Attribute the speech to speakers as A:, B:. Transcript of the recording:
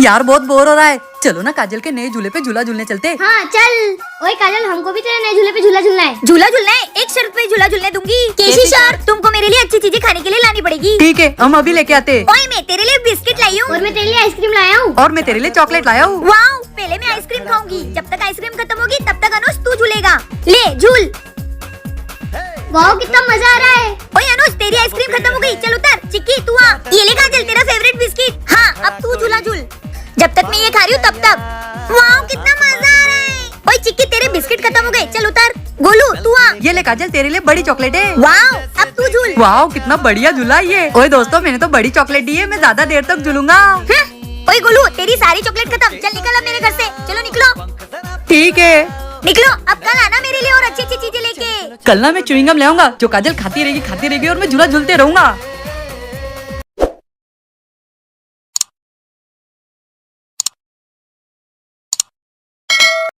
A: यार बहुत बोर हो रहा है, चलो ना काजल के नए झूले पे झूला झूलने चलते।
B: हाँ चल। ओए काजल, हमको भी तेरे नए झूले पे झूला झूलना है।
C: झूला झूलना है? एक शर्त पे झूला झूलने दूंगी। केशी सर, तुमको मेरे लिए अच्छी चीजें खाने के लिए लानी पड़ेगी।
A: ठीक है, हम अभी लेके आते।
C: ओए मैं तेरे लिए बिस्किट लाई हूँ।
B: और मैं तेरे लिए आइसक्रीम लाया हूँ।
A: और मैं तेरे लिए चॉकलेट लाया हूँ।
C: वाओ, पहले मैं आइसक्रीम खाऊंगी। जब तक आइसक्रीम खत्म होगी तब तक अनुज तू झूलेगा। ले झूल।
B: वाह कितना मजा आ रहा है।
C: ओए अनुज, तेरी आइसक्रीम खत्म हो गई, चल उतर। चिक्की तू आ, ये ले काजल तेरा फेवरेट बिस्किट। हाँ अब तू झूला झूल, जब तक मैं ये खा रही हूँ तब तक। वाओ कितना मजा आ रहा है। ओए चिक्की, तेरे बिस्किट खत्म हो गए, चल उतर। गोलू तू आ।
A: ये ले काजल, तेरे लिए बड़ी चॉकलेट है।
C: वाओ अब तू झूल।
A: वाह कितना बढ़िया झूला ये। ओए दोस्तों, मैंने तो बड़ी चॉकलेट दी है, मैं ज्यादा देर तक झूलूंगा।
C: ओए गोलू, तेरी सारी चॉकलेट खत्म, चल निकल अब मेरे घर से। चलो निकलो।
A: ठीक है,
C: निकलो, अब कल आना मेरे लिए और अच्छी अच्छी चीजें लेके।
A: कल ना मैं च्युइंगम ले आऊंगा, जो काजल खाती रहेगी और मैं झूला झूलते रहूंगा।